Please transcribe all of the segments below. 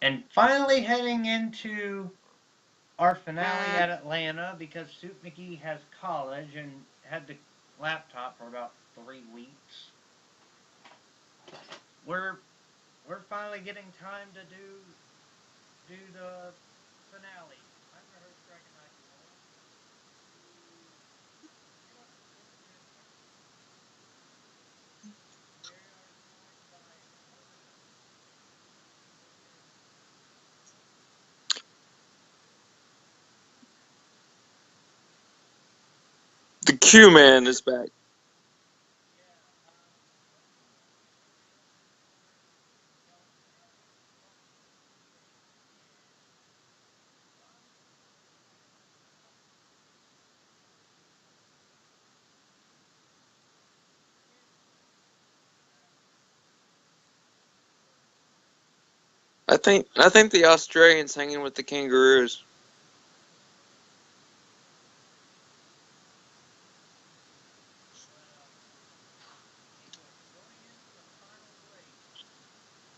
And finally heading into our finale at Atlanta because Soup McGee has college and had the laptop for about 3 weeks. We're we're finally getting time to do the finale. I'm your host, Dragon Knight Cole. We are joined by another The Q Man is back. I think the Australians hanging with the kangaroos. going into the final race.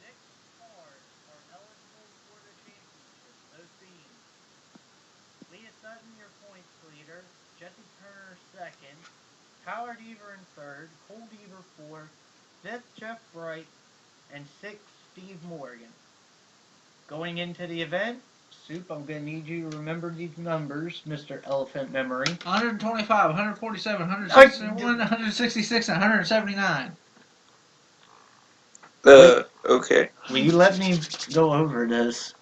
6 cars are eligible for the championship. Those being Leah Sutton, your points leader, Jesse Turner second, Tyler Deaver in third, Cole Deaver fourth, fifth Jeff Bright, and sixth Steve Morgan. Going into the event, Soup, I'm going to need you to remember these numbers, Mr. Elephant Memory. 125, 147, 161, 166, and 179. Okay. Will you let me go over this?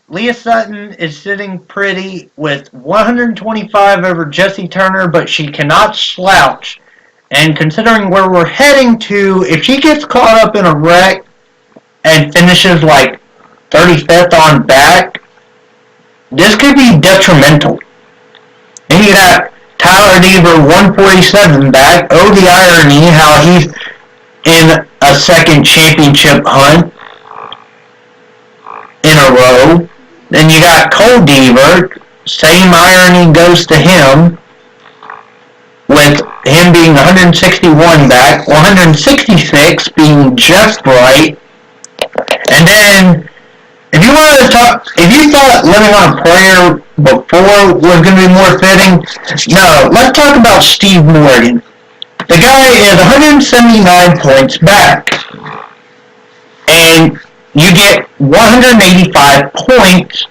Leah Sutton is sitting pretty with 125 over Jesse Turner, but she cannot slouch. And considering where we're heading to, if she gets caught up in a wreck and finishes like 35th on back, this could be detrimental. Then you got Tyler Deaver 147 back. Oh, the irony how he's in a second championship hunt in a row. Then you got Cole Deaver. Same irony goes to him, with him being 161 back, 166 being Jeff Bright. And then, if you thought living on a prayer before was going to be more fitting, no, let's talk about Steve Morgan. The guy is 179 points back. And you get 185 points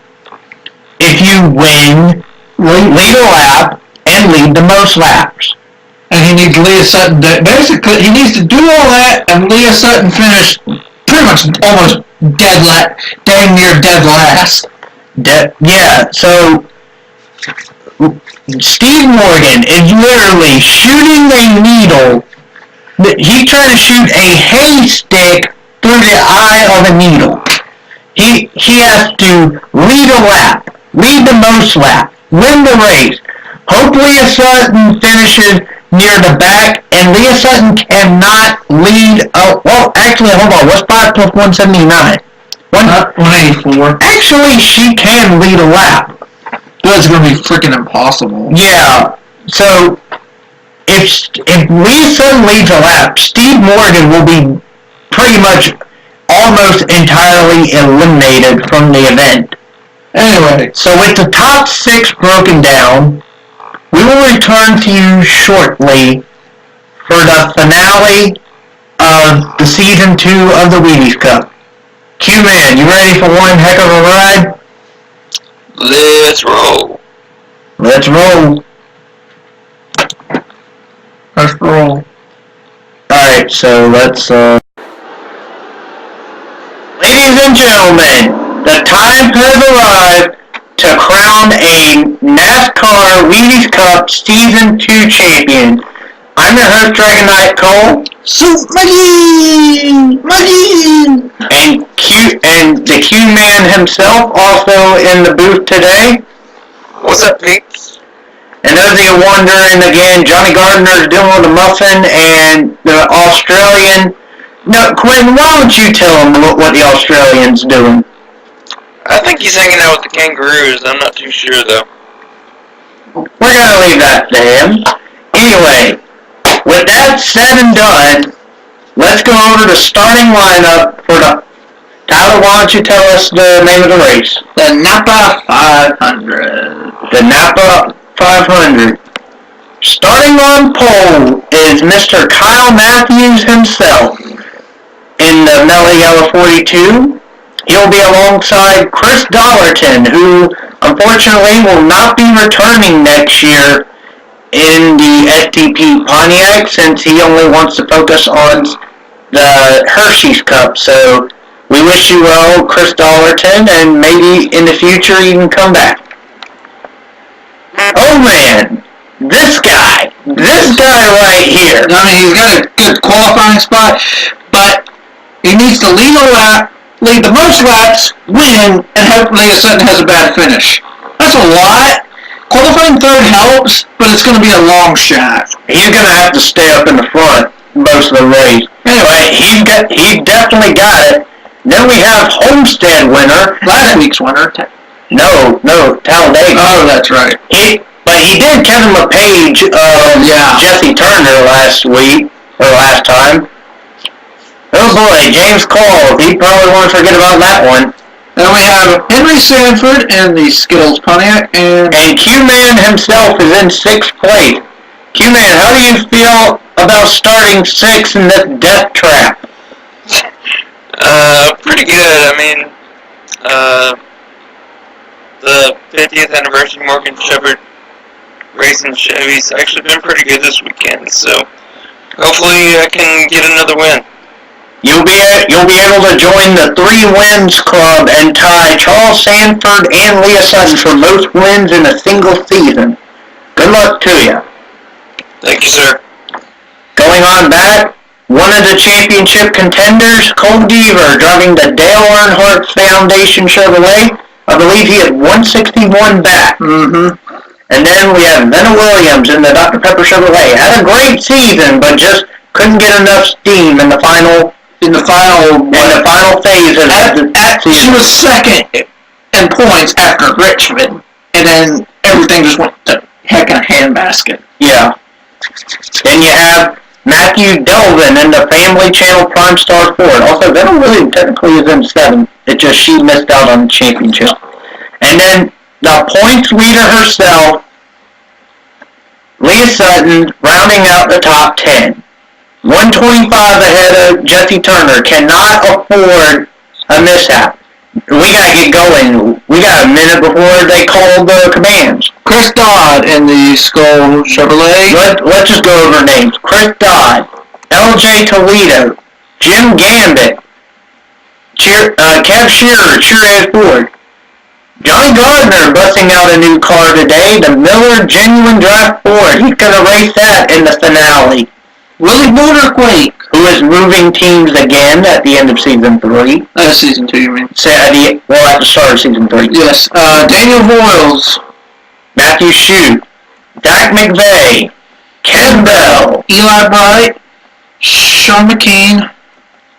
if you win, lead a lap, and lead the most laps. And he needs Leah Sutton to, basically, he needs to do all that, and Leah Sutton finish pretty much almost dang near dead last. Yeah, so Steve Morgan is literally shooting a needle. He's trying to shoot a haystack through the eye of a needle. He has to lead a lap, lead the most lap, win the race. Hopefully Leah Sutton finishes near the back, and Leah Sutton cannot lead. Well, actually, hold on. What's 5 plus 179? 184. Actually, she can lead a lap. That's going to be freaking impossible. Yeah. So, if Leah Sutton leads a lap, Steve Morgan will be pretty much almost entirely eliminated from the event. Anyway, so with the top 6 broken down, we will return to you shortly for the finale of the Season 2 of the Wheaties Cup. Q-Man, you ready for one heck of a ride? Let's roll. Let's roll. Let's roll. Alright, so let's, Ladies and gentlemen, the time has arrived to crown a NASCAR Wheaties Cup Season 2 champion. I'm your host, Dragon Knight Cole. Soup McGee! And the Q-Man himself also in the booth today. What's up, peeps? And those of you wondering again, Johnny Gardner's dealing with a muffin and the Australian. No, Quinn, why don't you tell him what the Australian's doing? I think he's hanging out with the kangaroos. I'm not too sure, though. We're going to leave that to him. Anyway, that said and done, let's go over the starting lineup for the Tyler, why don't you tell us the name of the race? The Napa 500. The Napa 500. Starting on pole is Mr. Kyle Matthews himself in the Mellow Yellow 42. He'll be alongside Chris Dollarton, who unfortunately will not be returning next year in the STP Pontiac since he only wants to focus on the Hershey's Cup. So we wish you well, Chris Dollarton, and maybe in the future you can come back. Oh man, this guy right here. I mean, he's got a good qualifying spot, but he needs to lead the most laps, win, and hope Leah Sutton has a bad finish. That's a lot. Qualifying third helps, but it's going to be a long shot. He's going to have to stay up in the front most of the race. Anyway, he definitely got it. Then we have Homestead winner. Last week's winner. No, Talladega. Oh, that's right. But he did Kevin LePage Jesse Turner last time. Oh boy, James Cole. He probably won't forget about that one. Then we have Henry Sanford in the Skittles Pontiac, and Q-Man himself is in 6th place. Q-Man, how do you feel about starting 6th in this death trap? Pretty good. I mean, the 50th anniversary Morgan Shepherd racing Chevy's actually been pretty good this weekend, so hopefully I can get another win. You'll be able to join the 3 wins club and tie Charles Sanford and Leah Sutton for most wins in a single season. Good luck to you. Thank you, sir. Going on back, one of the championship contenders, Cole Deaver, driving the Dale Earnhardt Foundation Chevrolet. I believe he had 161 back. And then we have Venna Williams in the Dr. Pepper Chevrolet. Had a great season, but just couldn't get enough steam in the final phase of the season. She was second in points after Richmond, and then everything just went to heck in a handbasket. Yeah. Then you have Matthew Delvin in the Family Channel Prime Star Ford. Also, Venna Williams technically is in 7th. It just she missed out on the championship. And then the points leader herself, Leah Sutton, rounding out the top 10. 125 ahead of Jesse Turner. Cannot afford a mishap. We gotta get going. We got a minute before they call the commands. Chris Dodd in the Skull Chevrolet. Let's just go over names. Chris Dodd, L.J. Toledo, Jim Gambit, Kev Shearer, Cheerios Ford. Johnny Gardner busting out a new car today, the Miller Genuine Draft Ford. He's gonna race that in the finale. Willie Motorquake, who is moving teams again at the end of season 3. Season 2, you mean? At the start of season 3. Yes. Daniel Voiles, Matthew Shute, Dak McVeigh, Ken Bell, Eli Bright, Sean McKean,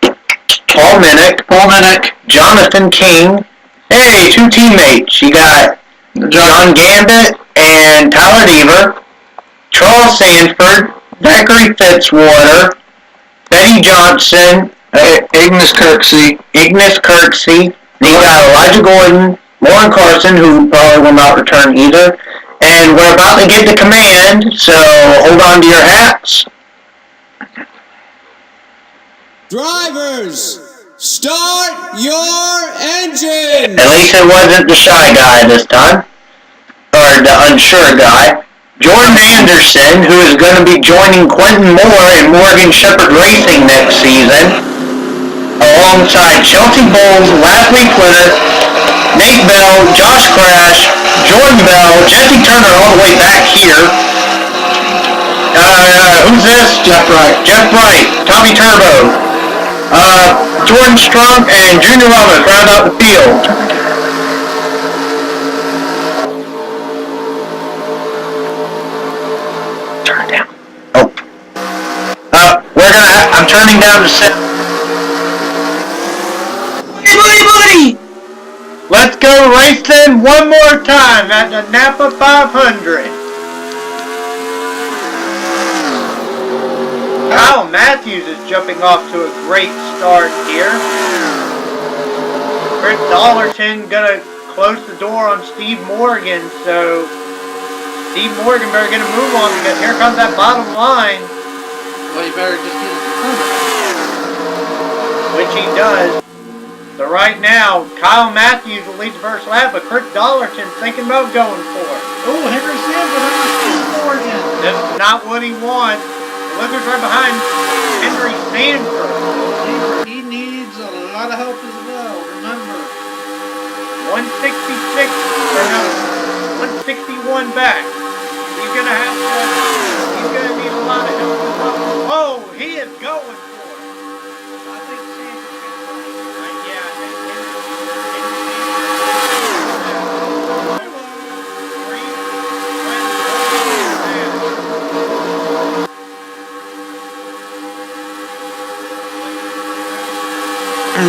Paul Minnick, Jonathan King. Hey, 2 teammates. You got John Gambit and Tyler Deaver, Charles Sanford, Zachary Fitzwater, Betty Johnson, Ignis Kirksey. You got Elijah Gordon, Lauren Carson, who probably will not return either. And we're about to get the command, so hold on to your hats. Drivers, start your engine! At least it wasn't the shy guy this time, or the unsure guy. Jordan Anderson, who is going to be joining Quentin Moore in Morgan Shepherd Racing next season, alongside Chelsea Bowles, last week's winner, Nate Bell, Josh Crash, Jordan Bell, Jesse Turner all the way back here. Who's this? Jeff Bright, Tommy Turbo, Jordan Strunk, and Junior Ramos round out the field. Turn it down. Oh. I'm turning down the set. Buddy! Let's go racing one more time at the Napa 500. Kyle Matthews is jumping off to a great start here. Chris Dollarton gonna close the door on Steve Morgan, so Steve Morgan better get a move on because here comes that bottom line. Well, you better just get his permit. Which he does. So right now, Kyle Matthews will lead the first lap, but Chris Dollarton's thinking about going for it. Oh, Henry Sanford over Steve Morgan. This is not what he wants. Look who's right behind Henry Sanford. He needs a lot of help as well, remember. 166, or no, 161 back. He's gonna need a lot of help as well. Oh, he is going for it. I think Sanford's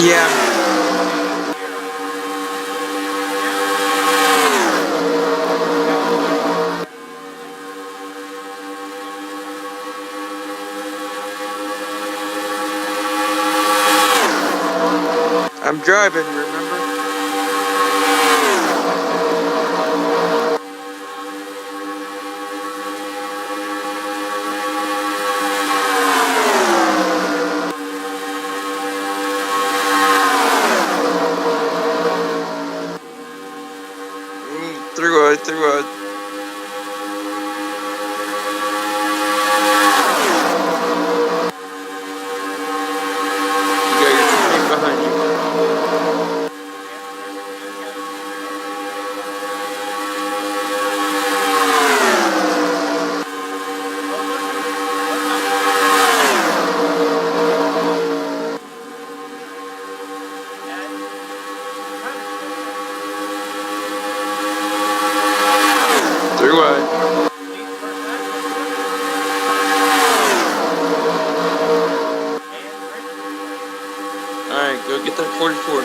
Yeah. I'm driving, remember? Through it. You got your teammate behind you. Through it. Alright, go get that 44.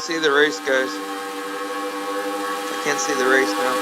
See the race, guys. I can't see the race now.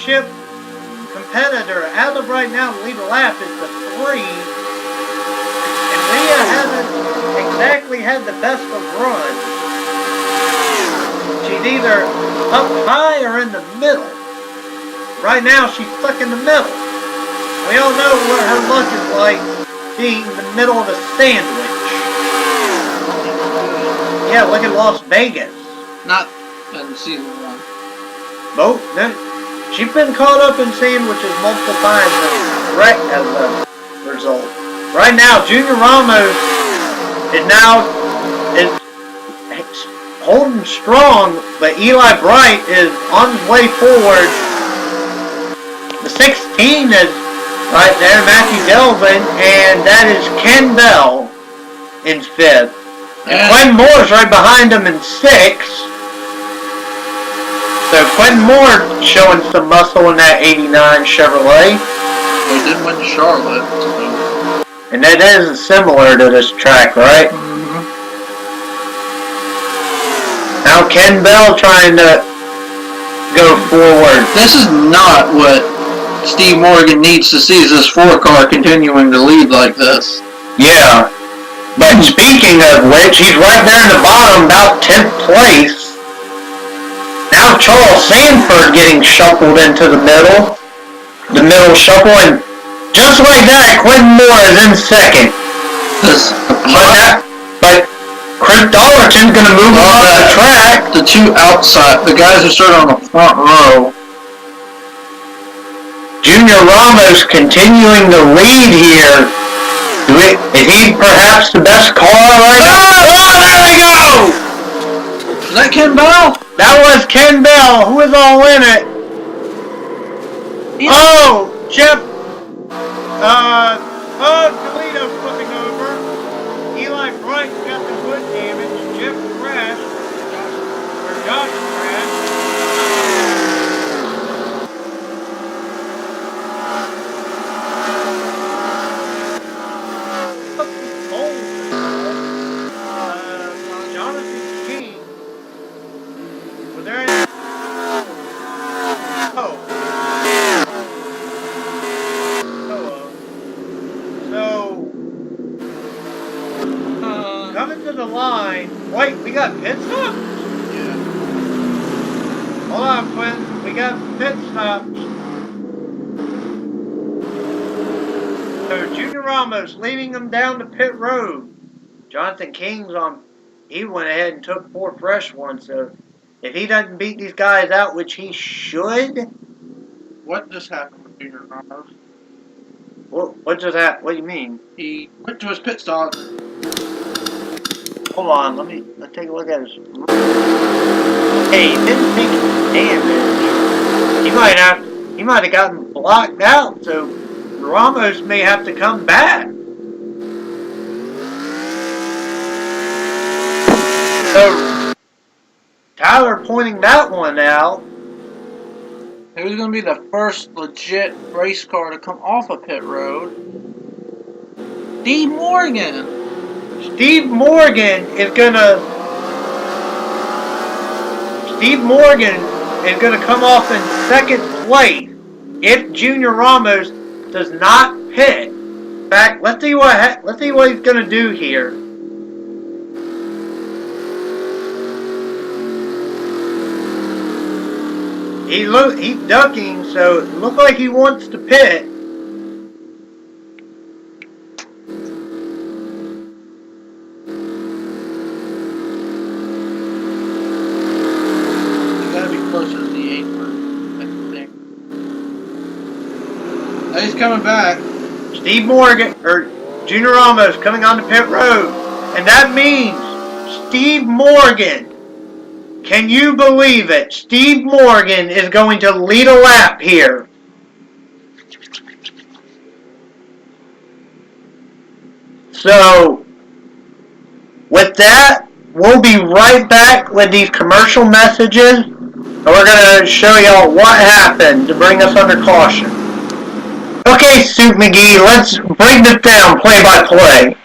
championship competitor as of right now to lead the lap is the 3. And Leah hasn't exactly had the best of runs. She's either up high or in the middle. Right now, she's stuck in the middle. We all know what her look is like, being in the middle of a sandwich. Yeah, look at Las Vegas. Not in season 1. Both. She's been caught up in sandwiches multiple times and wrecked as a result. Right now, Junior Ramos is holding strong, but Eli Bright is on his way forward. The 16 is right there, Matthew Delvin, and that is Ken Bell in 5th. And Quentin Moore's right behind him in 6th. So Quentin Moore showing some muscle in that 89 Chevrolet. They did win Charlotte. So. And that is similar to this track, right? Mm-hmm. Now Ken Bell trying to go forward. This is not what Steve Morgan needs to see, is this 4-car continuing to lead like this. Yeah. But speaking of which, he's right there in the bottom, about 10th place. Now Charles Sanford getting shuffled into the middle. The middle shuffle, and just like that, Quentin Moore is in 2nd. But Chris Dollarton's going to move off the track. The 2 outside, the guys who started on the front row. Junior Ramos continuing to lead here. Is he perhaps the best car right now? Oh, there we go! Is that Ken Bell? That was Ken Bell. Who is all in it? Oh, Jeff. Toledo flipping over. Eli Bright got the foot damage. Jeff crashed. Or Josh crashed. Jonathan King. Was there any? Oh. So, coming to the line. Wait, we got pit stops? Yeah. Hold on, Quinn. We got pit stops. So, Junior Ramos leading them down the pit road. Jonathan King's on. He went ahead and took 4 fresh ones. So, if he doesn't beat these guys out, which he should. What just happened with Junior Ramos? What just happened? What do you mean? He went to his pit stop. Hold on, let's take a look at his. Hey, he didn't take damage. He might have gotten blocked out, so Ramos may have to come back. So Tyler pointing that one out. Who's going to be the first legit race car to come off of pit road? Steve Morgan. Steve Morgan is gonna come off in 2nd place if Junior Ramos does not pit. In fact, let's see what he's gonna do here. He's ducking, so it looks like he wants to pit. Closer to the apron, I think. Oh, he's coming back. Steve Morgan, or Junior Ramos coming on the pit road. And that means Steve Morgan, can you believe it? Steve Morgan is going to lead a lap here. So, with that, we'll be right back with these commercial messages. And we're going to show y'all what happened to bring us under caution. Okay, Soup McGee, let's break this down play by play.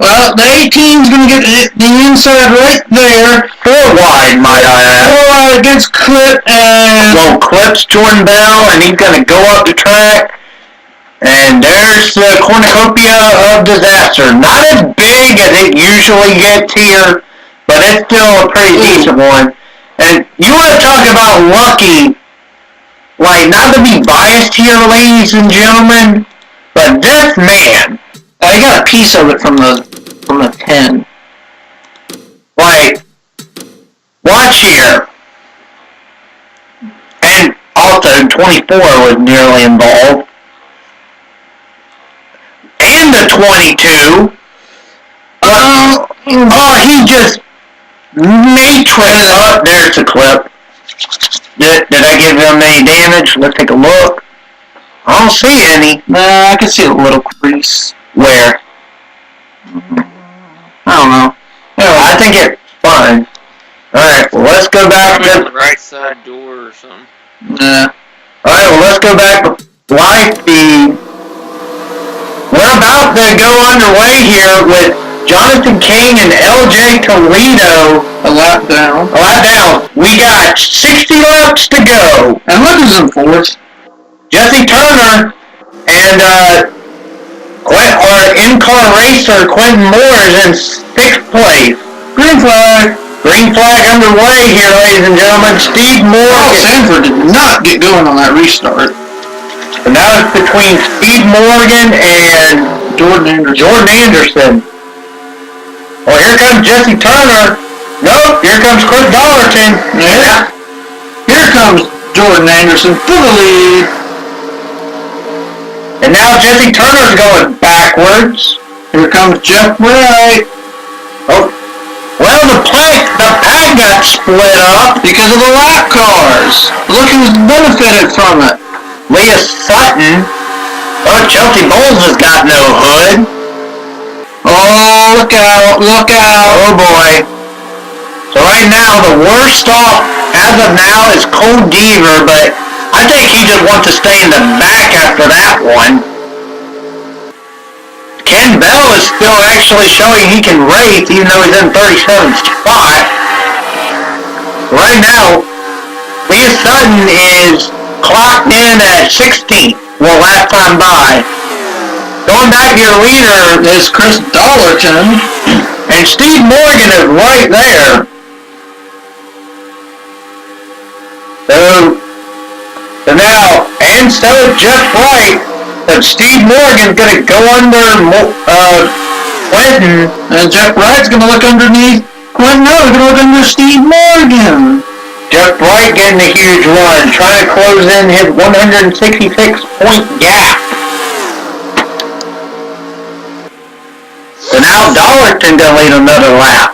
Well, the 18's going to get the inside right there. 4 wide, might I add. 4 wide against Clip, and... Well, Clip's Jordan Bell, and he's going to go up the track. And there's the cornucopia of disaster. Not as big as it usually gets here, but it's still a pretty decent one. And you want to talk about lucky, like, not to be biased here, ladies and gentlemen, but this man, I got a piece of it from the 10. like, watch here. And also, 24 was nearly involved. And the 22. He just matrix. Oh, there's the clip. Did I give him any damage? Let's take a look. I don't see any. Nah, I can see a little crease. Where? I don't know. I think it's fine. Alright, well, let's go back On to... the right side door or something. Nah. Alright, well, let's go back to live feed. We're about to go underway here with Jonathan King and LJ Toledo. A lap down. We got 60 laps to go. And look who's in fourth. Jesse Turner and our in-car racer Quentin Moore is in 6th place. Green flag. Green flag underway here, ladies and gentlemen. Steve Moore. Sanford did not get going on that restart. And now it's between Steve Morgan and Jordan Anderson. Well, here comes Jesse Turner. Nope, here comes Cliff Dollarton. Yeah. Here comes Jordan Anderson for the lead. And now Jesse Turner's going backwards. Here comes Jeff Wright. Oh, well, the pack got split up because of the lap cars. Look who's benefited from it. Leah Sutton. Oh, Chelsea Bowles has got no hood. Oh, look out. Oh, boy. So right now, the worst off, as of now, is Cole Deaver, but I think he just wants to stay in the back after that one. Ken Bell is still actually showing he can race, even though he's in 37th spot. Right now, Leah Sutton is clocked in at 16th. Well, last time by. Going back to your leader is Chris Dollarton, and Steve Morgan is right there. So now, and so is Jeff Wright, but Steve Morgan's going to go under Quentin, and Jeff Wright's going to look underneath Quentin. No, he's going to look under Steve Morgan. Jeff Wright getting a huge run, trying to close in his 166-point gap. So now Dollarton going to lead another lap.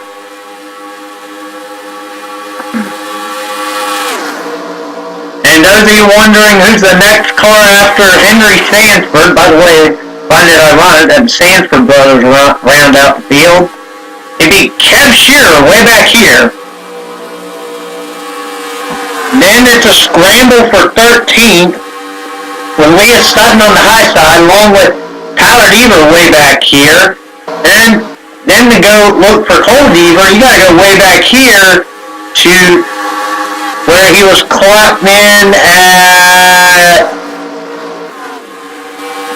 And those of you wondering who's the next car after Henry Sanford, by the way, I find it ironic that the Sanford brothers round out the field. It'd be Kev Shearer way back here. Then it's a scramble for 13th with Leah Sutton on the high side along with Tyler Deaver way back here. And then to go look for Cole Deaver, you gotta go way back here to where he was clocked in at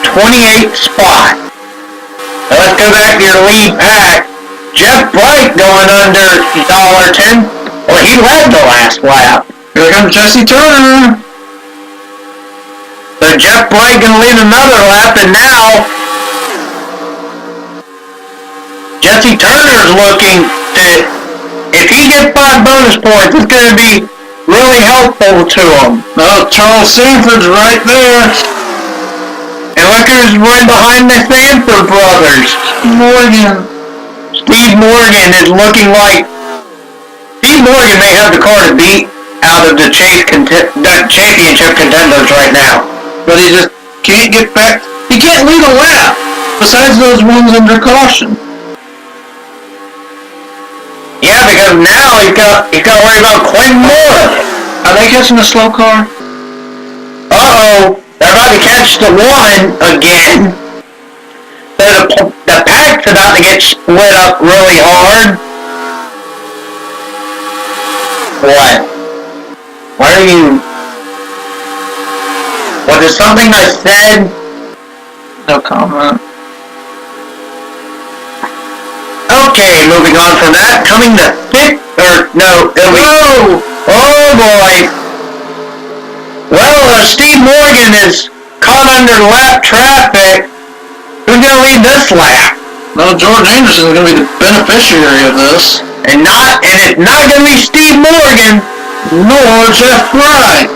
28th spot. Now let's go back to your lead pack. Jeff Bright going under Dollarton. Well, he led the last lap. Here comes Jesse Turner. So Jeff Bright going to lead another lap, and now Jesse Turner's looking to, if he gets 5 bonus points, it's going to be really helpful to him. Oh, Charles Sanford's right there. And look who's right behind the Sanford brothers. Steve Morgan is looking like... Steve Morgan may have the car to beat out of the championship contenders right now. But he just can't get back. He can't lead a lap. Besides those ones under caution. Yeah, because now he's got to worry about Quentin Moore. Are they catching a slow car? Uh-oh. They're about to catch the one again. So the pack track's about to get split up really hard. What? Why are you... Was it something I said? No comment. Okay, moving on from that, coming to Oh boy. Well, Steve Morgan is caught under lap traffic. Who's going to lead this lap? No, George Anderson is going to be the beneficiary of this. And it's not going to be Steve Morgan, nor Jeff Wright.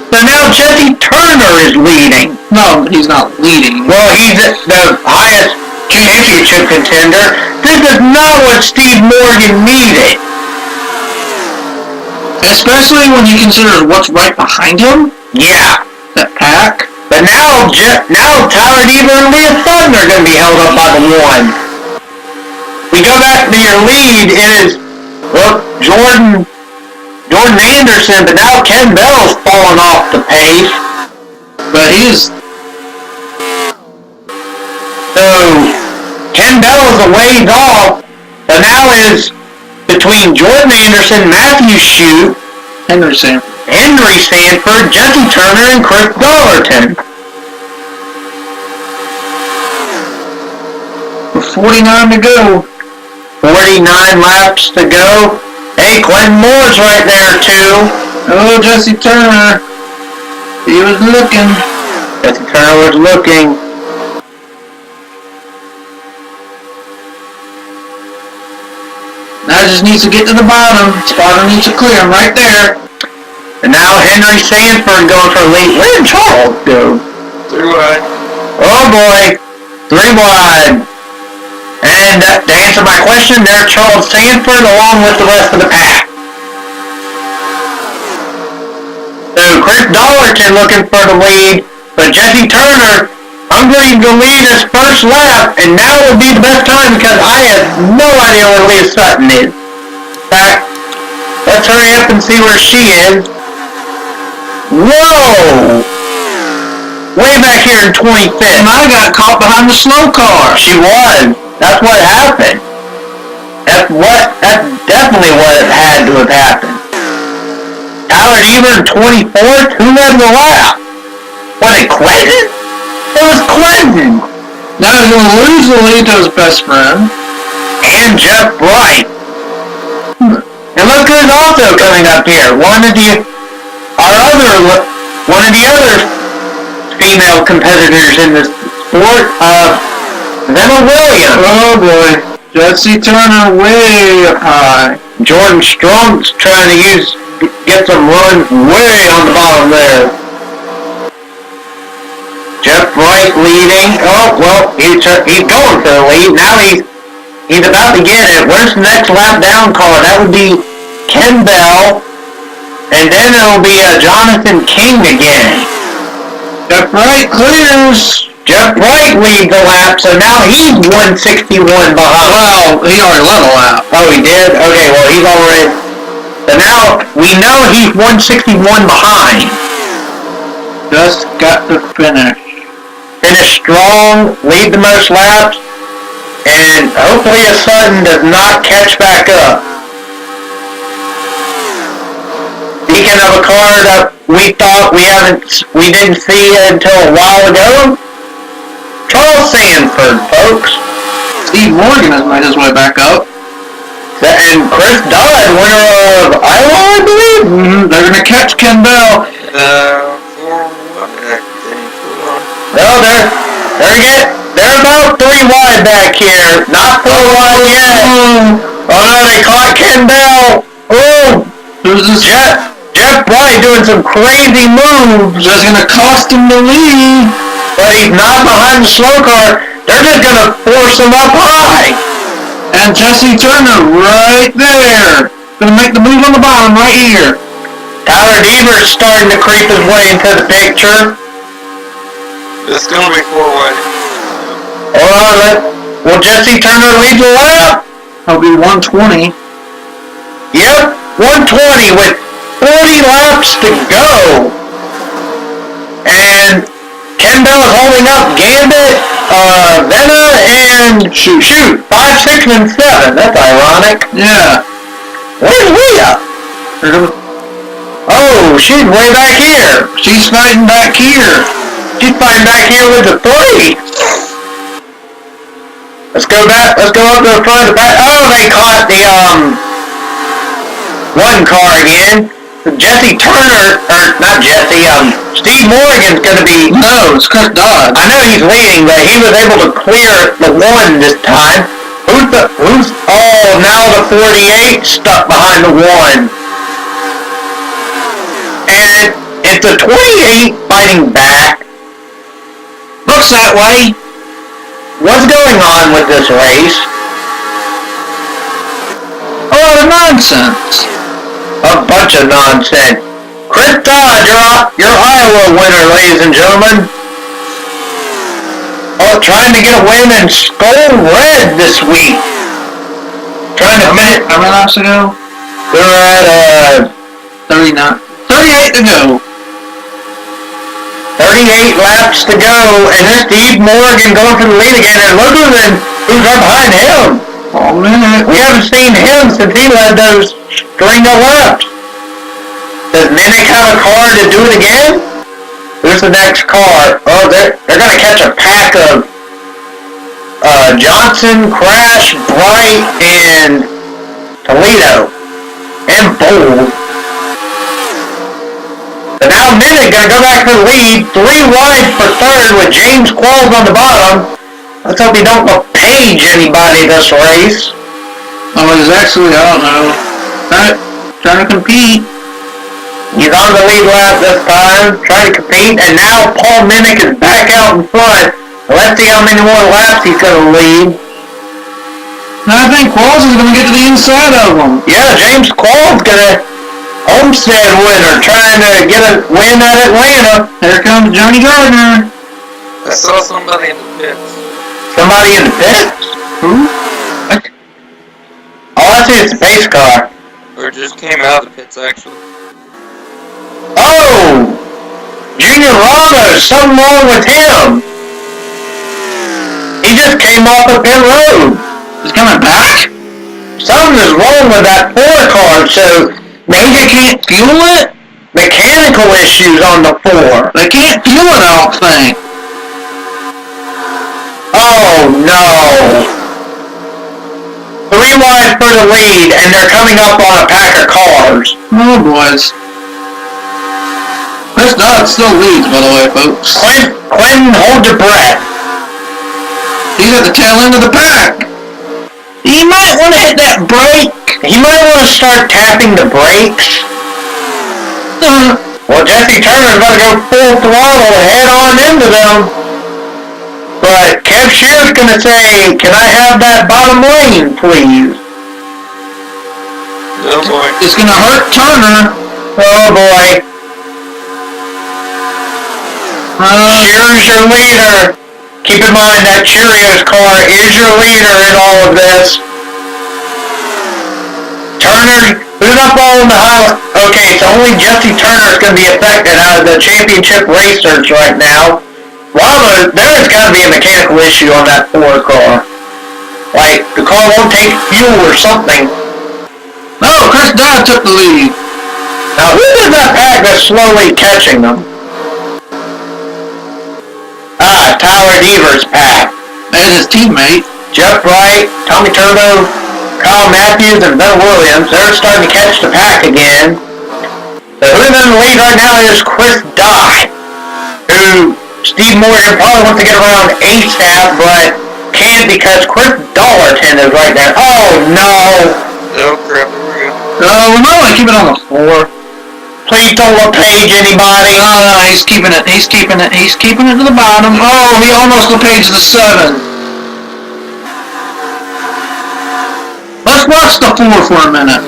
So now Jesse Turner is leading. No, he's not leading. Well, he's the highest championship contender. This is not what Steve Morgan needed. Especially when you consider what's right behind him. Yeah. That pack. But now Tyler Deaver and Leah Sutton are going to be held up by the one. We go back to your lead. It is, Jordan Anderson, but now Ken Bell's fallen off the pace. But he's... So, Ken Bell is a ways off, but now is between Jordan Anderson, Matthew Shute, Henry Sanford, Jesse Turner, and Chris Dollarton. With 49 to go. 49 laps to go. Hey, Clinton Moore's right there, too. Oh, Jesse Turner. He was looking. Jesse Turner was looking. Now just needs to get to the bottom. Spotter needs to clear him right there. And now Henry Sanford going for a lead. Where did Charles go? 3 wide. Oh boy. 3 wide. And to answer my question, there's Charles Sanford along with the rest of the pack. So Chris Dollarton looking for the lead, but Jesse Turner hungry to lead his first lap, and now will be the best time because I have no idea where Leah Sutton is. In fact, let's hurry up and see where she is. Whoa! Way back here in 25th. And I got caught behind the slow car. She was. That's what happened. That's definitely what had to have happened. Tyler Deaver in 24th? Who led the lap? Was it Clinton? It was Clinton. Now he's going to lose the lead to his best friend. And Jeff Wright. And look who's also coming up here. One of the other female competitors in this sport, Venna Williams. Oh boy. Jesse Turner way up high. Jordan Strong's trying to get some runs way on the bottom there. Jeff Wright leading. Oh, well, he's going for the lead. Now he's about to get it. Where's the next lap down car? That would be Ken Bell. And then it'll be Jonathan King again. Jeff Wright clears. Jeff Wright leads the lap, so now he's 161 behind. Well, he already led a lap. Oh, he did? Okay, well, he's already... So now, we know he's 161 behind. Just got to finish. Finish strong, lead the most laps, and hopefully a Sutton does not catch back up. Speaking of a car that we thought we didn't see until a while ago, Charles Sanford, folks. Steve Morgan has made his way back up. And Chris Dodd, winner of Iowa, I believe. They're going to catch Ken Bell. 4 wide, I think. Well, they're about 3 wide back here. Not 4 wide yet. Oh no, they caught Ken Bell. Oh, Who's this? Jeff Wright doing some crazy moves. That's going to cost him the lead. But he's not behind the slow car. They're just going to force him up high. And Jesse Turner right there. Going to make the move on the bottom right here. Tyler Deaver's starting to creep his way into the picture. It's going to be 4 wide. Will Jesse Turner lead the lap? That'll be 120. Yep, 120 with 40 laps to go. And Kendall is holding up Gambit, Venna, and Shoot. 5, 6, and 7. That's ironic. Yeah. Where's Leah? Oh, she's way back here. She's fighting back here. She's fighting back here with the 3. Let's go back. Let's go up to the front of the back. Oh, they caught the, one car again. Jesse Turner, or not Jesse, Steve Morgan's gonna be... No, it's Chris Dodge. I know he's leading, but he was able to clear the 1 this time. Now the 48 stuck behind the 1. And it's the 28 fighting back. Looks that way. What's going on with this race? A lot of nonsense. A bunch of nonsense. Chris Dodge, your Iowa winner, ladies and gentlemen. Oh, trying to get a win in Skull Red this week. Trying to finish. How many laps to go? They're at 39. 38 to go. 38 laps to go, and Steve Morgan going for the lead again, and look who's right behind him. Oh, man. We haven't seen him since he led those string of laps. Does Minnick have a car to do it again? Who's the next car? Oh, they're going to catch a pack of Johnson, Crash, Bright, and Toledo. And Bold. But now Minnick going to go back for the lead. 3 wide for 3rd with James Qualls on the bottom. Let's hope he don't page anybody this race. Oh, he's actually, I don't know, trying to compete. He's on the lead lap this time, trying to compete, and now Paul Minnick is back out in front. Let's see how many more laps he's going to lead. Now I think Qualls is going to get to the inside of him. Yeah, James Qualls going to Homestead winner, trying to get a win at Atlanta. Here comes Johnny Gardner. I saw somebody in the pits. Somebody in the pits? Who? All I see is the pace car. Or just came out of the pits, actually. Oh! Junior Ramos, something wrong with him. He just came off the pit road. He's coming back? Something is wrong with that 4 car, so Maybe they can't fuel it? mechanical issues on the 4. They can't fuel it, I don't think. Oh no! 3 wide for the lead, and they're coming up on a pack of cars. Oh, boys. Chris Dodge still leads, by the way, folks. Quentin, hold your breath. He's at the tail end of the pack. He might want to hit that brake. He might want to start tapping the brakes. Well, Jesse Turner's going to go full throttle head on into them. But Kev Shear's going to say, can I have that bottom lane, please? Oh boy. It's going to hurt Turner. Oh boy. Shear's your leader. Keep in mind that Cheerios car is your leader in all of this. Turner, who's up on the high? Okay, so only Jesse Turner is going to be affected out of the championship racers right now. Ramos, there's got to be a mechanical issue on that 4 car. Like, the car won't take fuel or something. Oh, Chris Dodge took the lead. Now, who is that pack that's slowly catching them? Tyler Devers' pack. And his teammate. Jeff Wright, Tommy Turbo, Kyle Matthews, and Ben Williams. They're starting to catch the pack again. So who's in the lead right now is Chris Dodge, who Steve Morgan probably wants to get around ASAP, but can't because Chris Dollarton is right there. Oh no! Oh crap, here we go. Oh, no, I keep it on the floor. Please don't page anybody. Oh, no, he's keeping it to the bottom. Oh, he almost paged the 7. Let's watch the 4 for a minute.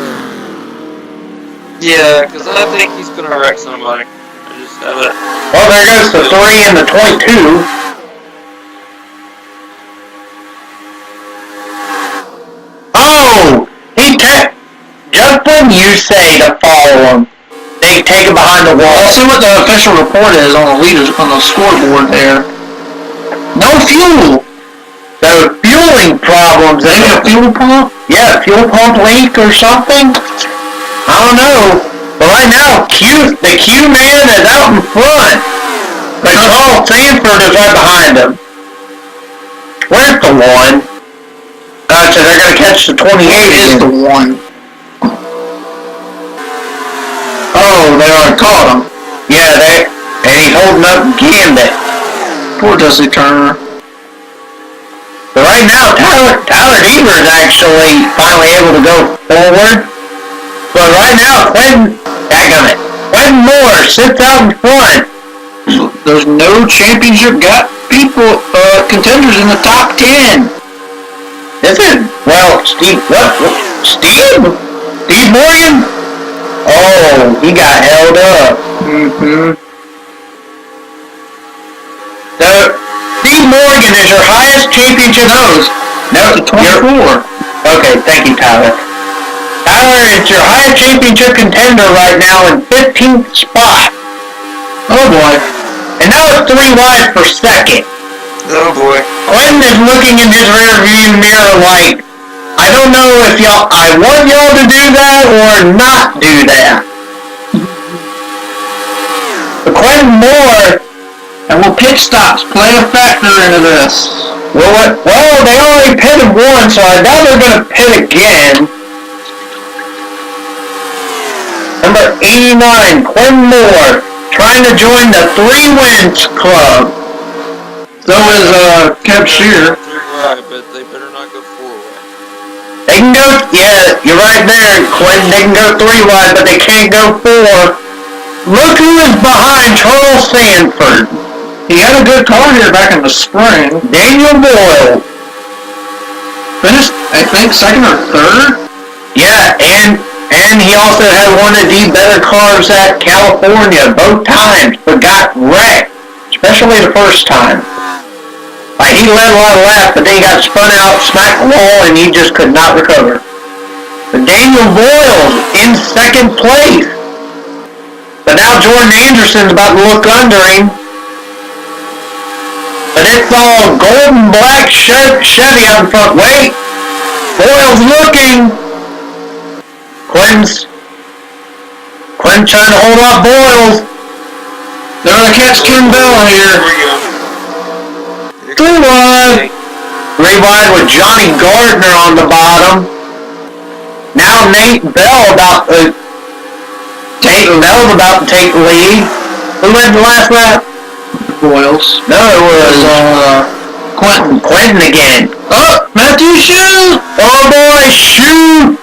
Yeah, because I think he's going to wreck somebody. I just have it. Well, there goes the 3 and the 22. Oh! Just when you say to follow him, they take it behind the wall. Let's see what the official report is on the leaders on the scoreboard there. No fuel. So fueling problems. Maybe a fuel pump? Yeah, fuel pump leak or something. I don't know. But right now, the Q man is out in front. But Charles Sanford is right behind him. Where's the one? So they're going to catch the 28. Is the one. Oh, they already caught him. Yeah, and he's holding up Gambit. Poor Jesse Turner. But right now, Tyler Deaver is actually finally able to go forward. But right now, Quentin Moore sits out in front. There's no championship contenders in the top 10. Is it? Well, Steve Morgan? Oh, he got held up. Mm-hmm. So, Steve Morgan is your highest championship. No, 24. Okay, thank you, Tyler. Tyler is your highest championship contender right now in 15th spot. Oh boy. And now it's 3 wide for second. Oh boy. Clinton is looking in his rearview mirror like, I don't know if I want y'all to do that or not do that. But Quentin Moore, and will pit stops play a factor into this? Well, they already pitted once, so I doubt they're going to pit again. Number 89, Quentin Moore, trying to join the 3 wins club. So is Kev Shear. 3 wide, but they better not go 4 wide. They can go, yeah, you're right there, Quentin. They can go 3 wide, but they can't go 4. Look who is behind Charles Sanford. He had a good car here back in the spring. Daniel Boyle. Finished, I think, 2nd or 3rd? Yeah, and he also had one of the better cars at California both times, but got wrecked, especially the first time. Like, he led a lot of laps, but then he got spun out, smacked the wall, and he just could not recover. But Daniel Boyle in 2nd place. But now Jordan Anderson's about to look under him. But it's all golden black Chevy out in front. Wait! Boyle's looking! Quentin's trying to hold off Boyles. They're going to catch Kim Bell here. 3 wide. 3 wide with Johnny Gardner on the bottom. Now Bell's about to take the lead. Who led the last lap? Boyles. No, it was Quentin. Quentin again. Oh, Matthew Shoot! Oh boy, shoot!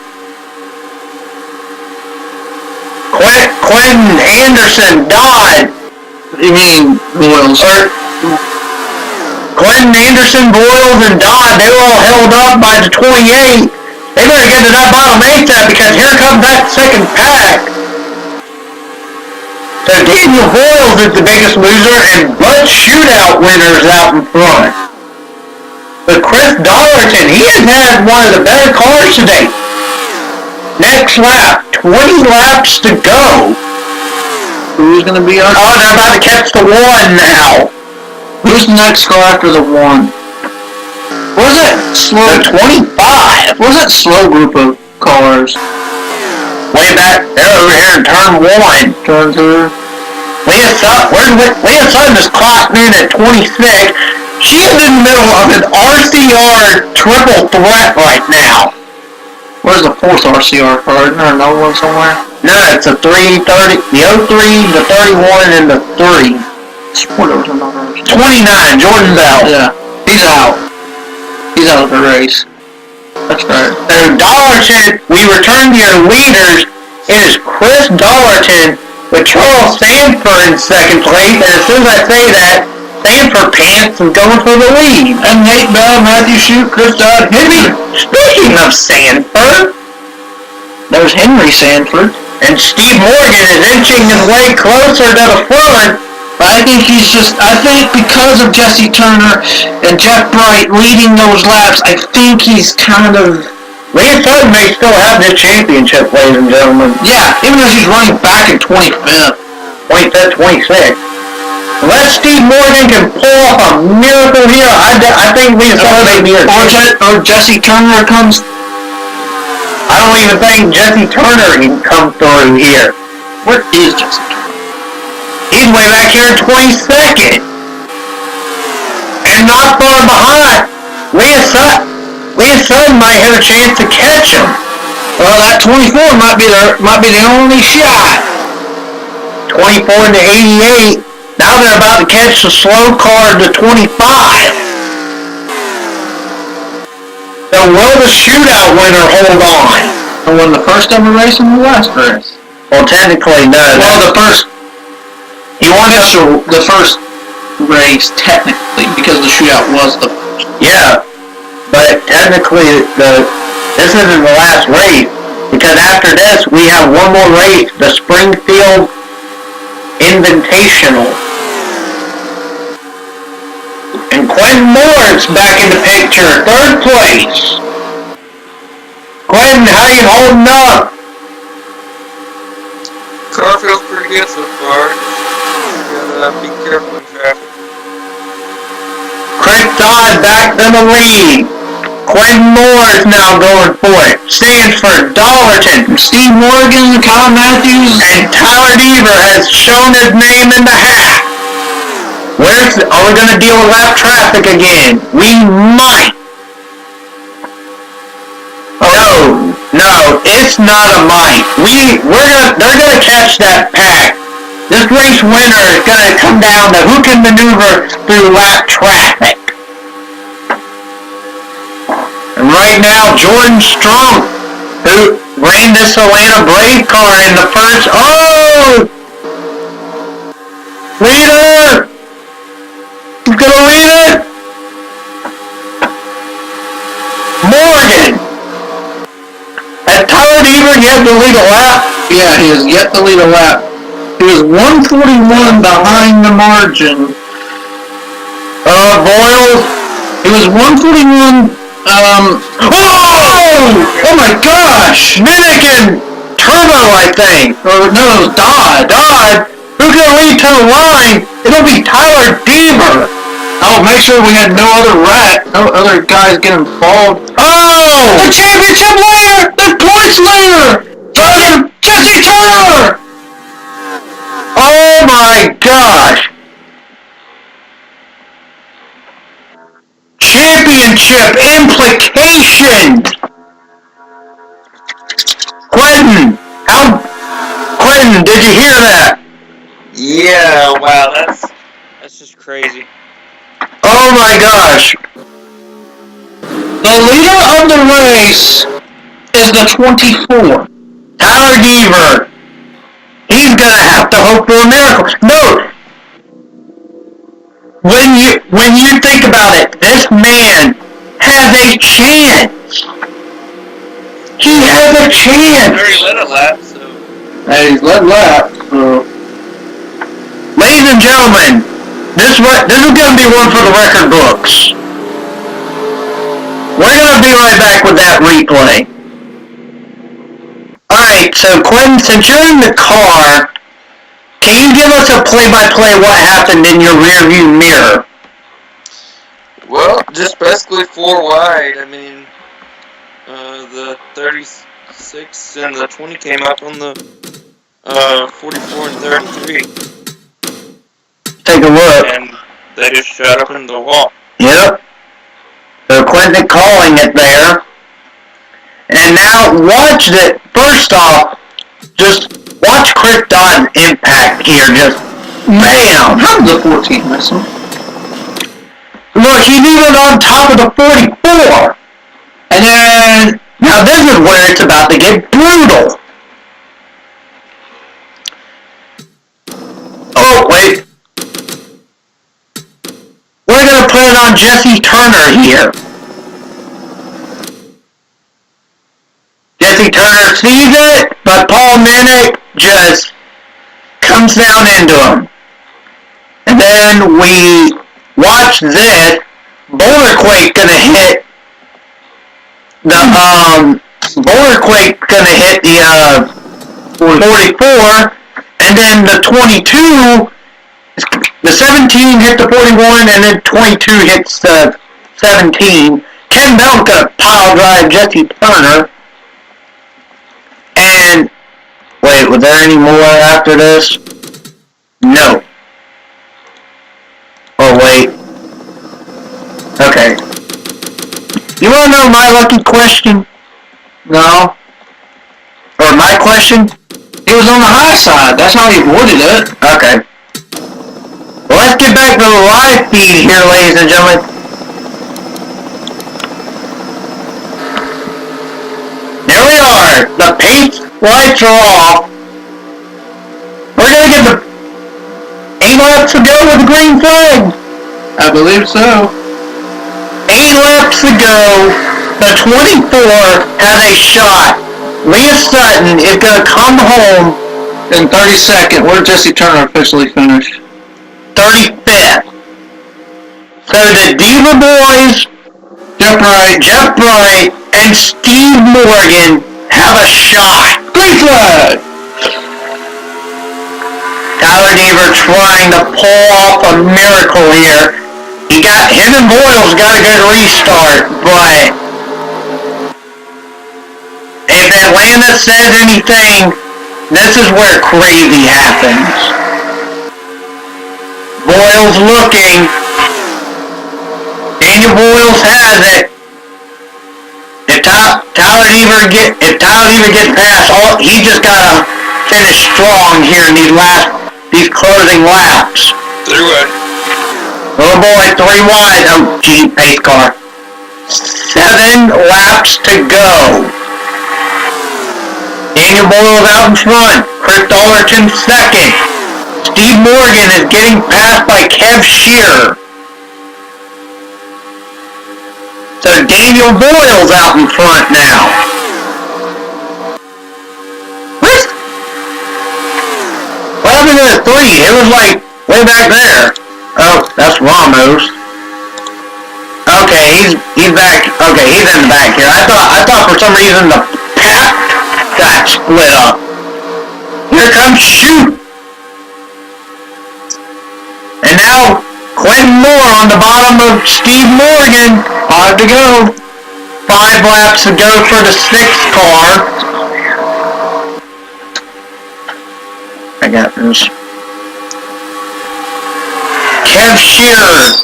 Quentin Anderson died. You mean Boyles? Quentin Anderson, Boyles, and Dodd, they were all held up by the 28. They better get to that bottom 8 because here comes that second pack. So Daniel Boyles is the biggest loser and Bud Shootout winners out in front. But Chris Dollarton, he has had one of the better cars today. Next lap, 20 laps to go. Who's going to be on? Oh, they're about to catch the 1 now. Who's the next car after the 1? Was it slow? The 25. Was that slow group of cars? Way back, they're over here in turn 1. Turn 2. Leah Sutton is clocked in at 26. She is in the middle of an RCR triple threat right now. Where's the 4th RCR car? Isn't there another one somewhere? No, it's a 330, the 03, the 31, and the 3. Sport was another. 29, Jordan Bell. Yeah, he's out. He's out of the race. That's right. So Dollarton, we return to your leaders. It is Chris Dollarton with Charles Sanford in 2nd place. And as soon as I say that, Sanford pants is going for the lead. And Nate Bell, Matthew Shute, Chris Dodd, Henry. Speaking of Sanford, there's Henry Sanford. And Steve Morgan is inching his way closer to the front. I think because of Jesse Turner and Jeff Bright leading those laps, I think he's kind of Leah Sutton may still have this championship, ladies and gentlemen. Yeah, even though she's running back in 25th. 25th, 26th. Unless Steve Morgan can pull off a miracle here, I think Leah Sutton may be here. Or Jesse Turner comes. I don't even think Jesse Turner can come through here. Where is Jesse Turner? He's way back here in 22nd. And not far behind. Leah Sutton might have a chance to catch him. Well, that 24 might be the only shot. 24 to 88. Now they're about to catch the slow car to 25. So will the shootout winner hold on? And won the first ever race and the last race. Well, technically, no. Well, the first. He won the first race technically because the shootout was the. Yeah, but technically this isn't the last race because after this we have one more race, the Springfield Invitational. And Quentin Moore's back in the picture, 3rd place. Quentin, how you holding up? Car feels pretty good so far. Gotta be careful in traffic. Chris Dodd back in the lead. Quentin Moore is now going for it. Stanford, Dollarton, Steve Morgan, Kyle Matthews, and Tyler Deaver has shown his name in the hat. Are we going to deal with lap traffic again? We might. No, it's not a might. They're going to catch that pack. This race winner is going to come down to who can maneuver through lap traffic. And right now, Jordan Strunk, who ran this Atlanta Brave car in the first... Oh! Leader! Who's going to lead it? Morgan! Has Tyler Deaver yet to lead a lap? Yeah, he has yet to lead a lap. He was 141 behind the margin. Boyle? He was 141, Oh my gosh! Minigan Turbo, I think. Or no, it was Dodd. Who's going to lead to the line? It'll be Tyler Deaver. Oh, make sure we had no other guys get involved. Oh! The championship leader! The points leader! Jesse Turner! Oh my gosh! Championship implications! Quentin, did you hear that? Yeah, wow, that's just crazy. Oh my gosh! The leader of the race is the 24. Tyler Deaver. He's gonna have to hope for a miracle. No! When you think about it, this man has a chance. He has a chance. He already led a lap, so. Hey, he's led lap, so. Ladies and gentlemen, this is gonna be one for the record books. We're gonna be right back with that replay. Alright, so Quentin, since you're in the car, can you give us a play-by-play what happened in your rearview mirror? Well, just basically 4 wide. I mean, the 36 and the 20 came up on the 44 and 33. Take a look. And they just shot up into the wall. Yep. So Quentin calling it there. And now watch it. First off, just watch Chris Dodd's impact here. Just bam. How did the 14 miss him? Look, he's even on top of the 44. And then, now this is where it's about to get brutal. Oh, wait. We're going to put it on Jesse Turner here. Jesse Turner sees it, but Paul Minnick just comes down into him. And then we watch this. Boulderquake gonna hit the Boilerquake gonna hit the 44, and then the 22, the 17 hit the 41, and then 22 hits the 17. Ken Bell's gonna pile drive Jesse Turner. And wait, was there any more after this? No. Oh wait. Okay. You wanna know my lucky question? No. Or my question? He was on the high side. That's how he avoided it. Okay. Well, let's get back to the live feed here, ladies and gentlemen. There we are. The pace lights are off. We're gonna get the 8 laps to go with the green flag. I believe so. 8 laps to go. The 24 has a shot. Leah Sutton is gonna come home In 32nd, where did Jesse Turner officially finish? 35th. So the Diva Boys, Jeff Bright, and Steve Morgan have a shot. Green flag! Tyler Deaver trying to pull off a miracle here. Him and Boyle's got a good restart, but if Atlanta says anything, this is where crazy happens. Boyle's looking. Daniel Boyles has it. If Tyler Deaver gets past, he just gotta finish strong here in these closing laps. 3 wide. Oh boy, 3 wide. Oh gee, pace car. 7 laps to go. Daniel Boyles out in front. Chris Dollerton second. Steve Morgan is getting passed by Kev Shearer. So Daniel Boyles out in front now. What happened to the 3? It was like way back there. Oh, that's Ramos. Okay, he's back. Okay, he's in the back here. I thought for some reason the pack got split up. Here comes Shoot. And now Quentin Moore on the bottom of Steve Morgan. 5 to go. 5 laps to go for the 6th car. I got this. Kev Shearer.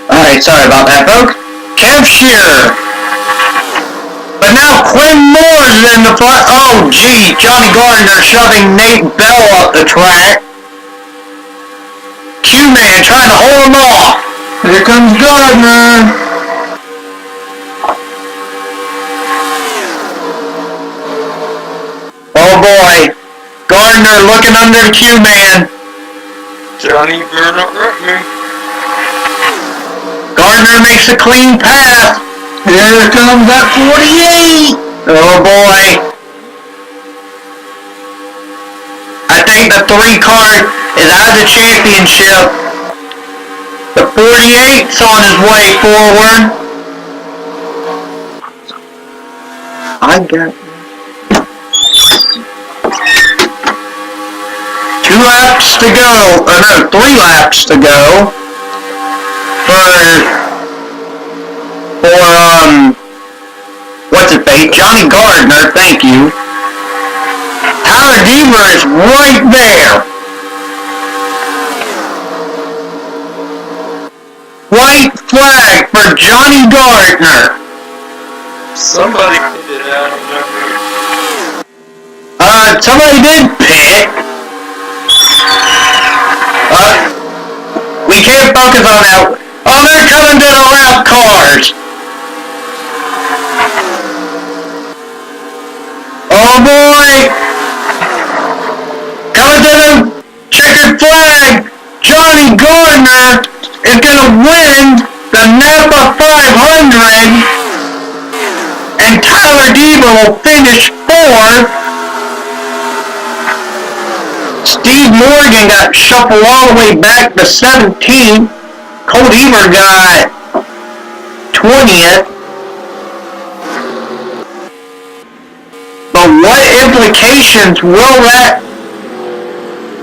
Alright, sorry about that, folks. Kev Shearer. But now Quinn Moore's in the front. Oh, gee, Johnny Gardner shoving Nate Bell up the track. Q-Man trying to hold him off. Here comes Gardner. Oh boy, Gardner looking under the Q-Man. Johnny, you're not hurt me. Gardner makes a clean pass. Here comes that 48. Oh boy. I think the 3 car is out of the championship. The 48's on his way forward. I got 2 laps to go, or no, 3 laps to go for what's it, Johnny Gardner, thank you. Tyler Deaver is right there. White flag for Johnny Gardner. Somebody put it out. Somebody did pit. We can't focus on that. Oh, they're coming to the lap cars. Oh boy! Coming to the checkered flag! Johnny Gardner is gonna win the Napa 500, and Tyler Deaver will finish 4th. Steve Morgan got shuffled all the way back to 17th. Colt Eber got 20th. But what implications will that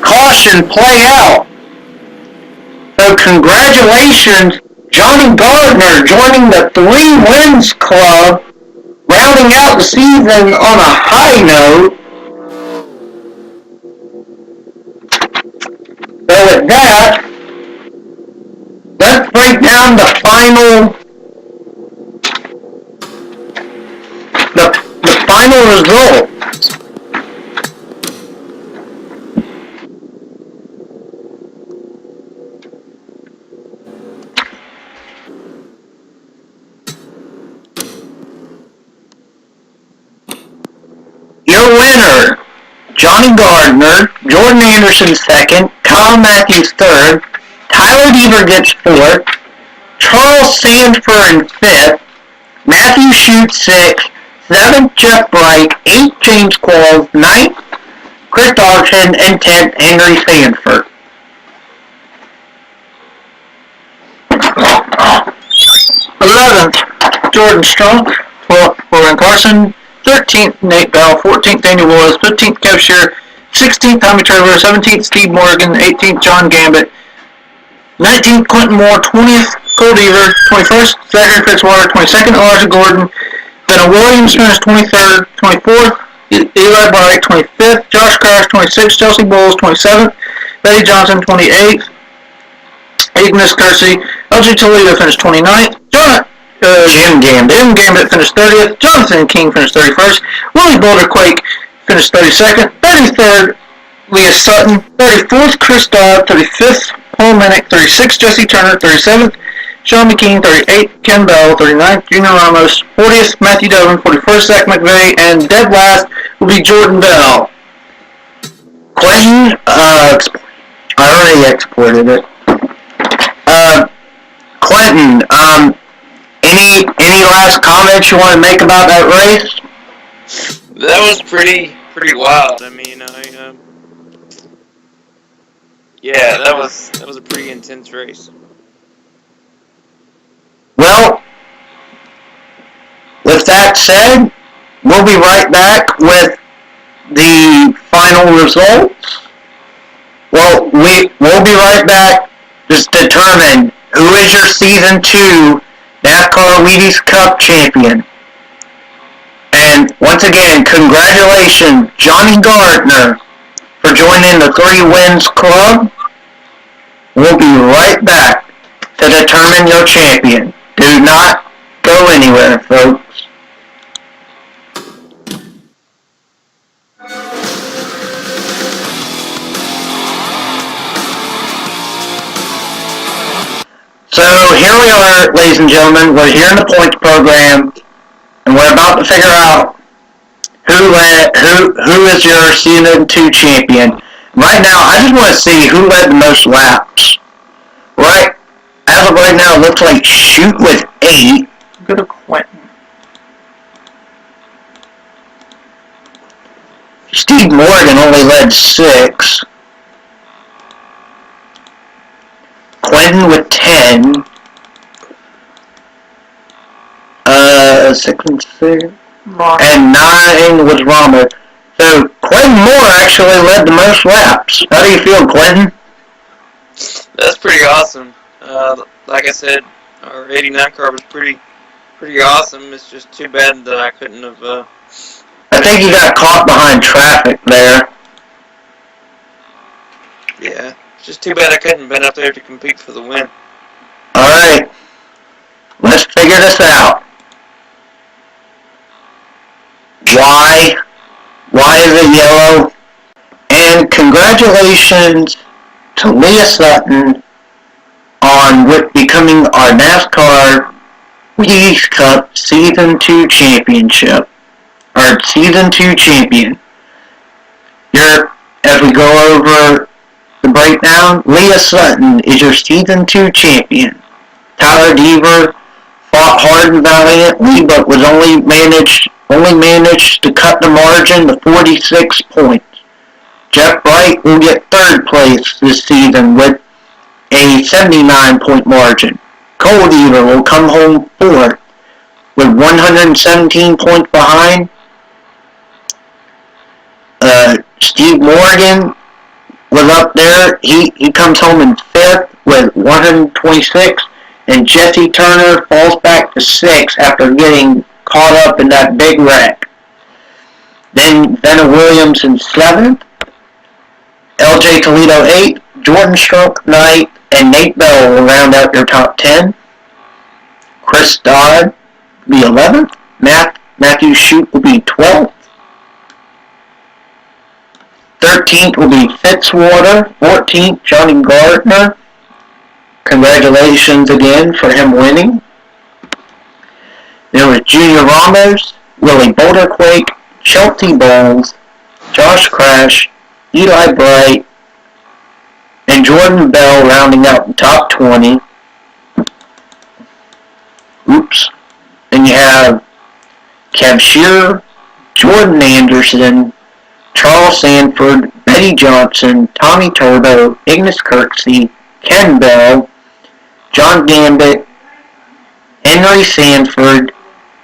caution play out? So congratulations, Johnny Gardner joining the 3 wins club, rounding out the season on a high note. So with that, let's break down the final result. Your winner, Johnny Gardner, Jordan Anderson second, Kyle Matthews third, Tyler Deaver gets fourth, Charles Sanford in fifth, Matthew Shute sixth, seventh Jeff Bright, eighth James Qualls, ninth Chris Dodson, and 10th Henry Sanford. 11th Jordan Strunk, 12th Lauren Carson, 13th Nate Bell, 14th Daniel Willis, 15th Kev Shear, 16th Tommy Trevor, 17th Steve Morgan, 18th John Gambit, 19th Quentin Moore, 20th Colt Eber, 21st Zachary Fitzwater, 22nd Elijah Gordon, Benna Williams finished 23rd, 24th Eli Bright, 25th Josh Crash, 26th Chelsea Bowles, 27th Betty Johnson, 28th Ignis Kersey, LG Toledo finished 29th, Jim Gambit finished 30th, Jonathan King finished 31st, Willie Boulder Quake finished 32nd, 33rd Leah Sutton, 34th Chris Dodd, 35th Paul Minnick, 36th Jesse Turner, 37th Sean McKean, 38th Ken Bell, 39th Junior Ramos, 40th Matthew Devlin, 41st Zach McVeigh, and dead last will be Jordan Bell. Quentin, I already exported it. Quentin, any last comments you want to make about that race? That was pretty wild. I mean, yeah, that was a pretty intense race. Well, with that said, we'll be right back with the final results. Well, we'll be right back to determine who is your Season 2 NASCAR Wheaties Cup champion. And once again, congratulations, Johnny Gardner, for joining the 3 Wins Club. We'll be right back to determine your champion. Do not go anywhere, folks. So here we are, ladies and gentlemen. We're here in the points program, and we're about to figure out who is your Season 2 champion. Right now, I just want to see who led the most laps. Right, as of right now, it looks like Shute with 8. Go to Quentin. Steve Morgan only led 6. Quentin with 10. 6 and 6. And 9 was Ramos. So Quentin Moore actually led the most laps. How do you feel, Quentin? That's pretty awesome. Like I said, our 89 car was pretty awesome. It's just too bad that I couldn't have. I think you got caught behind traffic there. Yeah, it's just too bad I couldn't have been up there to compete for the win. Alright, let's figure this out. Why is it yellow? And congratulations to Leah Sutton on becoming our NASCAR Wheaties Cup Season 2 championship. Or Season 2 champion. As we go over the breakdown, Leah Sutton is your Season 2 champion. Tyler Deaver fought hard and valiantly, but was only managed to cut the margin to 46 points. Jeff Bright will get third place this season with a 79-point margin. Cole Deaver will come home fourth with 117 points behind. Steve Morgan was up there. He comes home in fifth with 126, and Jesse Turner falls back to sixth after getting caught up in that big wreck. Then Venna Williams in seventh, LJ Toledo eighth, Jordan Strunk ninth, and Nate Bell will round out their top 10. Chris Dodd will be 11th. Matthew Shute will be 12th. 13th will be Fitzwater. 14th, Johnny Gardner. Congratulations again for him winning. There was Junior Ramos, Willie Boulderquake, Shelty Bowles, Josh Crash, Eli Bright, and Jordan Bell rounding out the top 20. Then you have Kev Shearer, Jordan Anderson, Charles Sanford, Betty Johnson, Tommy Turbo, Ignis Kirksey, Ken Bell, John Gambit, Henry Sanford,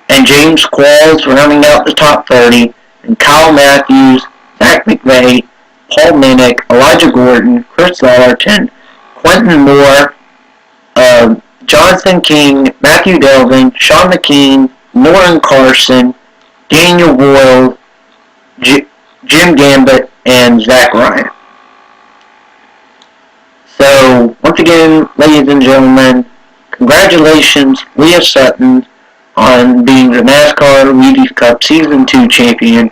and James Qualls rounding out the top 30, and Kyle Matthews, Zach McVeigh, Paul Minnick, Elijah Gordon, Chris Allerton, Quentin Moore, Jonathan King, Matthew Delvin, Sean McKean, Lauren Carson, Daniel Boyle, Jim Gambit, and Zach Ryan. So, once again, ladies and gentlemen, congratulations, Leah Sutton, on being the NASCAR Wheaties Cup Season 2 champion.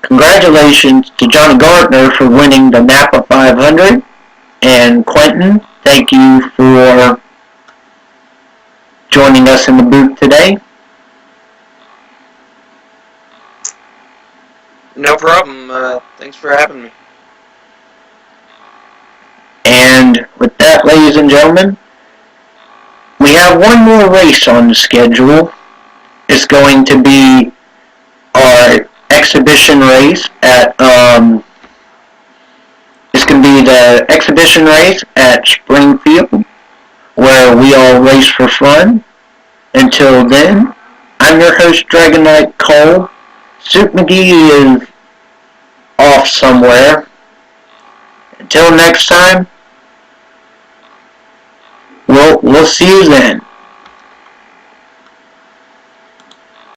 Congratulations to Johnny Gardner for winning the Napa 500. And Quentin, thank you for joining us in the booth today. No problem. Thanks for having me. And with that, ladies and gentlemen, we have one more race on the schedule. It's going to be our exhibition race at it's going to be the exhibition race at Springfield, where we all race for fun. Until then, I'm your host, Dragon Knight Cole. Soup McGee is off somewhere. Until next time, we'll see you then.